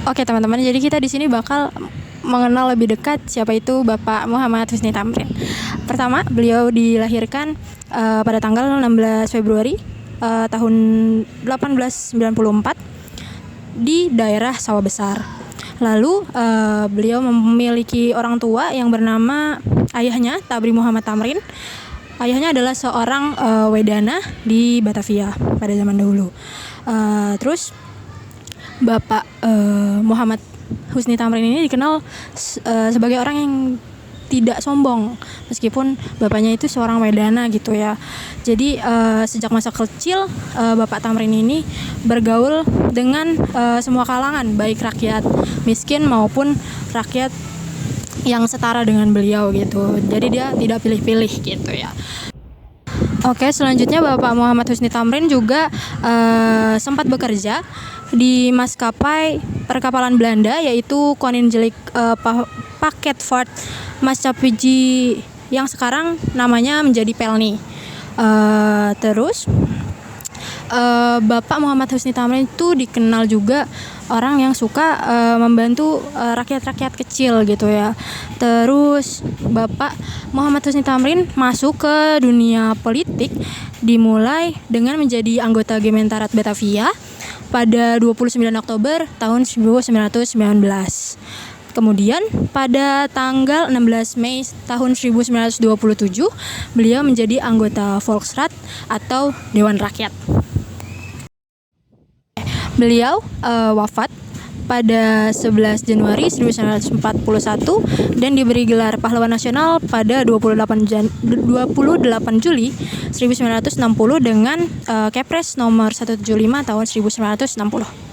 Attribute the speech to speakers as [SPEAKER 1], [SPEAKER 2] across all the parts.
[SPEAKER 1] Oke teman-teman, jadi kita di sini bakal mengenal lebih dekat siapa itu Bapak Muhammad Husni Tamrin. Pertama, beliau dilahirkan pada tanggal 16 Februari tahun 1894 di daerah Sawah Besar. Lalu beliau memiliki orang tua yang bernama ayahnya Tabri Muhammad Tamrin. Ayahnya adalah seorang wedana di Batavia pada zaman dahulu. Terus Bapak Muhammad Husni Tamrin ini dikenal sebagai orang yang tidak sombong, meskipun bapaknya itu seorang wedana gitu ya. Jadi sejak masa kecil Bapak Tamrin ini bergaul dengan semua kalangan, baik rakyat miskin maupun rakyat yang setara dengan beliau gitu. Jadi dia tidak pilih-pilih gitu ya. Oke, selanjutnya Bapak Muhammad Husni Tamrin juga sempat bekerja di maskapai perkapalan Belanda, yaitu Koninklijk Paketvaart Maatschappij yang sekarang namanya menjadi Pelni. Terus Bapak Muhammad Husni Tamrin itu dikenal juga orang yang suka membantu rakyat-rakyat kecil gitu ya. Terus Bapak Muhammad Husni Tamrin masuk ke dunia politik dimulai dengan menjadi anggota Gemeentarat Batavia pada 29 Oktober tahun 1919. Kemudian pada tanggal 16 Mei tahun 1927 beliau menjadi anggota Volksraad atau Dewan Rakyat. Beliau wafat pada 11 Januari 1941 dan diberi gelar Pahlawan Nasional pada 28 Juli 1960 dengan Kepres nomor 175 tahun 1960.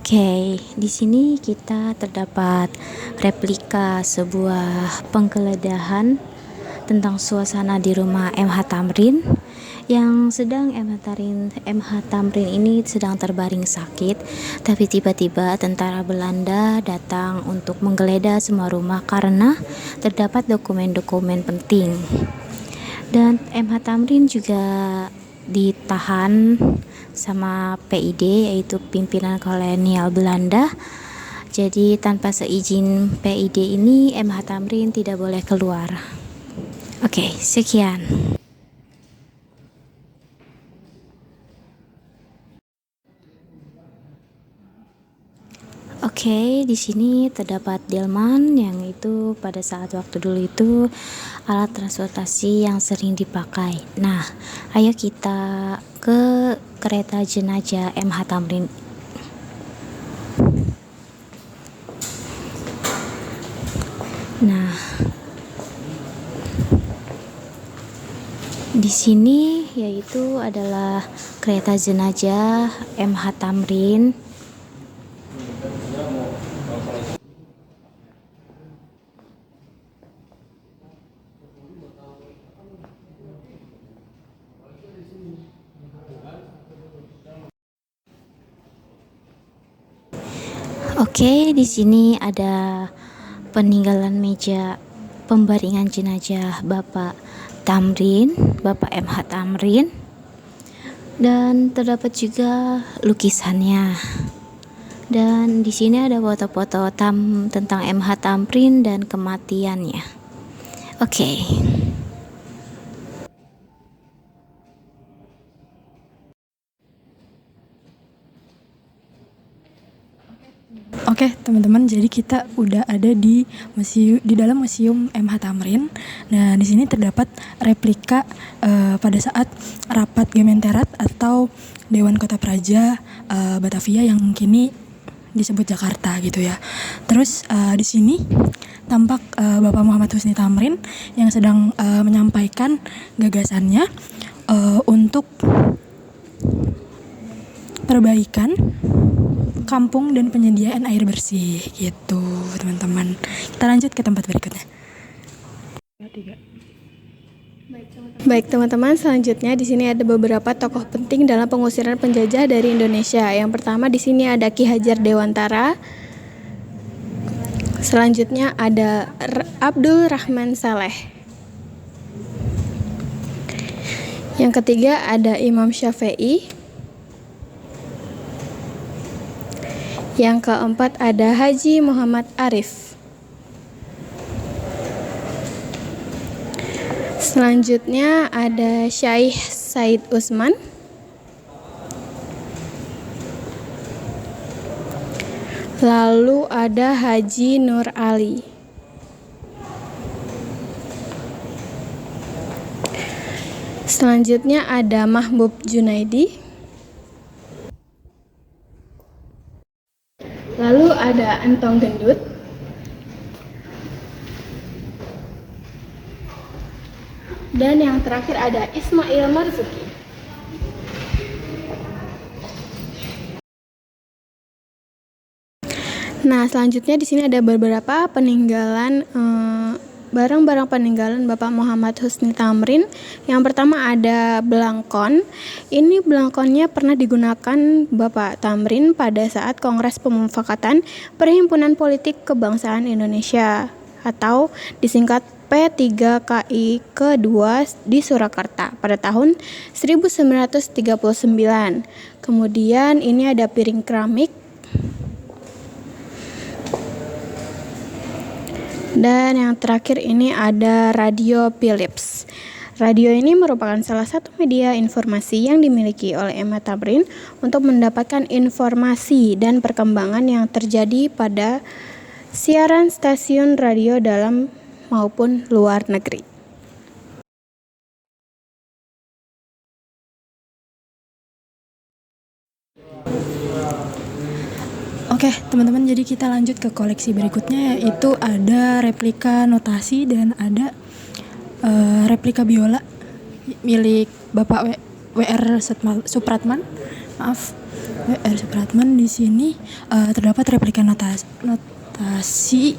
[SPEAKER 2] Oke, di sini kita terdapat replika sebuah penggeledahan tentang suasana di rumah MH Tamrin yang sedang MH Tamrin ini sedang terbaring sakit, tapi tiba-tiba tentara Belanda datang untuk menggeledah semua rumah karena terdapat dokumen-dokumen penting. Dan MH Tamrin juga ditahan sama PID, yaitu pimpinan kolonial Belanda. Jadi tanpa seizin PID ini MH Tamrin tidak boleh keluar. Oke, sekian. Oke, di sini terdapat delman yang itu pada saat waktu dulu itu alat transportasi yang sering dipakai. Nah, ayo kita ke kereta jenazah MH Tamrin. Nah, di sini yaitu adalah kereta jenazah MH Tamrin. Oke, di sini ada peninggalan meja pembaringan jenazah Bapak Tamrin, Bapak MH Tamrin, dan terdapat juga lukisannya. Dan di sini ada foto-foto tentang MH Tamrin dan kematiannya. Oke.
[SPEAKER 1] Oke, teman-teman, jadi kita udah ada di dalam museum MH Tamrin. Nah, di sini terdapat replika pada saat rapat Gementerat atau Dewan Kota Praja Batavia yang kini disebut Jakarta gitu ya. Terus di sini tampak Bapak Muhammad Husni Tamrin yang sedang menyampaikan gagasannya untuk perbaikan kampung dan penyediaan air bersih gitu, teman-teman. Kita lanjut ke tempat berikutnya.
[SPEAKER 3] Baik teman-teman, selanjutnya di sini ada beberapa tokoh penting dalam pengusiran penjajah dari Indonesia. Yang pertama di sini ada Ki Hajar Dewantara. Selanjutnya ada Abdul Rahman Saleh. Yang ketiga ada Imam Syafi'i. Yang keempat ada Haji Muhammad Arif. Selanjutnya ada Syekh Said Utsman. Lalu ada Haji Nur Ali. Selanjutnya ada Mahbub Junaidi. Lalu ada Entong Gendut. Dan yang terakhir ada Ismail Marzuki. Nah, selanjutnya di sini ada beberapa peninggalan barang-barang peninggalan Bapak Muhammad Husni Tamrin. Yang pertama ada belangkon. Ini belangkonnya pernah digunakan Bapak Tamrin pada saat Kongres Pemufakatan Perhimpunan Politik Kebangsaan Indonesia atau disingkat P3KI kedua di Surakarta pada tahun 1939. Kemudian ini ada piring keramik. Dan yang terakhir ini ada radio Philips. Radio ini merupakan salah satu media informasi yang dimiliki oleh MH Tamrin untuk mendapatkan informasi dan perkembangan yang terjadi pada siaran stasiun radio dalam maupun luar negeri.
[SPEAKER 1] Oke, teman-teman, jadi kita lanjut ke koleksi berikutnya, yaitu ada replika notasi dan ada replika biola milik Bapak WR Supratman. Maaf. R. Supratman. Di sini terdapat replika notasi.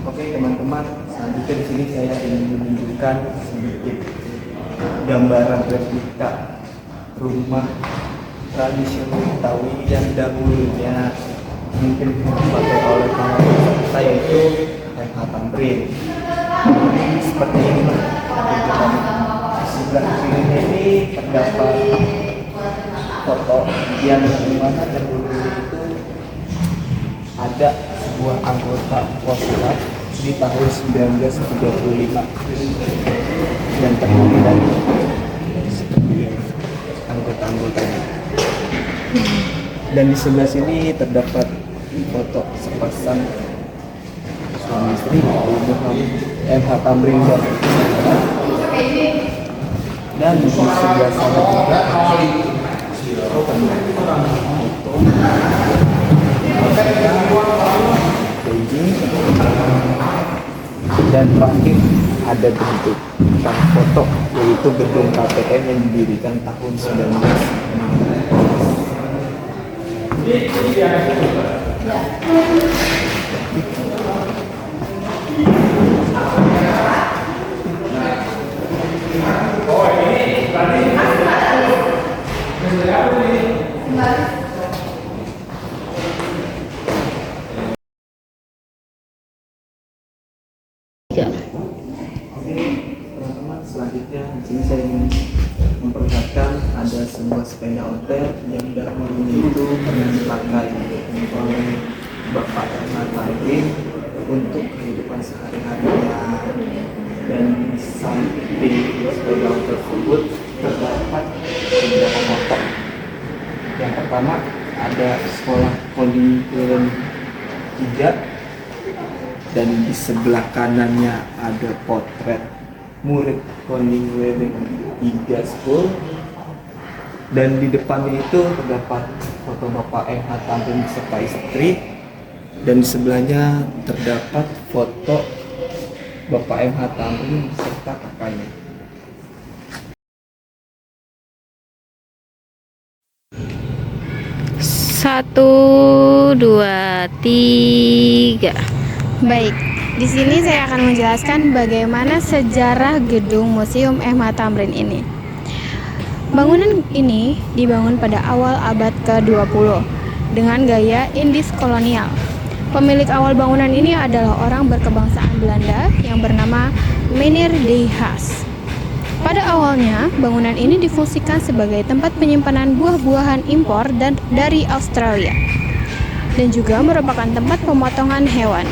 [SPEAKER 4] Oke teman-teman, selanjutnya di sini saya ingin menunjukkan sedikit gambaran replika rumah tradisional Betawi yang dahulunya mungkin dipakai oleh para peserta, yaitu MH Tamrin. Seperti ini di sebelah kiri ini terdapat foto yang dimana dahulu itu ada sebuah anggota Posrat di tahun 1935 dan terdiri dari seperti ini anggota-anggotanya. Dan di sebelah sini terdapat foto sepasang suami istri MH Tamrin dan di sebelah sana juga dan terakhir ada bentuk foto, yaitu gedung KPM yang didirikan tahun 19. Teman-teman, selanjutnya di sini saya ingin memperlihatkan ada sebuah sepeda ontel yang dahulunya itu pernah dipakai oleh Bapak Ahmad Tamrin untuk kehidupan sehari-harinya. Dan di samping sepeda ontel tersebut terdapat beberapa foto. Yang pertama ada sekolah Poli Wilen 3, dan di sebelah kanannya ada potret murid Koningin Wilen 3 School, dan di depannya itu terdapat foto Bapak MH Tamrin beserta istri, dan di sebelahnya terdapat foto Bapak MH Tamrin beserta kakaknya.
[SPEAKER 2] Satu, dua, tiga.
[SPEAKER 3] Baik, di sini saya akan menjelaskan bagaimana sejarah gedung Museum MH Tamrin ini. Bangunan ini dibangun pada awal abad ke-20 dengan gaya Indis kolonial. Pemilik awal bangunan ini adalah orang berkebangsaan Belanda yang bernama Meneer de Haas. Pada awalnya, bangunan ini difungsikan sebagai tempat penyimpanan buah-buahan impor dari Australia dan juga merupakan tempat pemotongan hewan.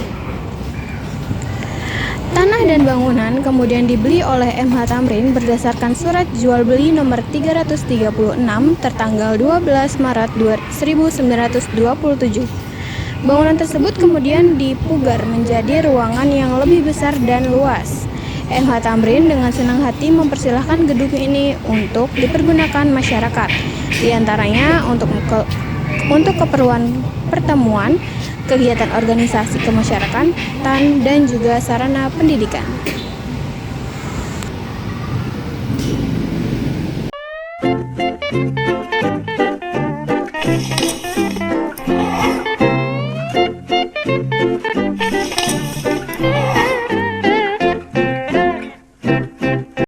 [SPEAKER 3] Tanah dan bangunan kemudian dibeli oleh MH Tamrin berdasarkan surat jual beli nomor 336 tertanggal 12 Maret 1927. Bangunan tersebut kemudian dipugar menjadi ruangan yang lebih besar dan luas. MH Tamrin dengan senang hati mempersilahkan gedung ini untuk dipergunakan masyarakat, diantaranya untuk keperluan pertemuan, kegiatan organisasi kemasyarakatan, dan juga sarana pendidikan.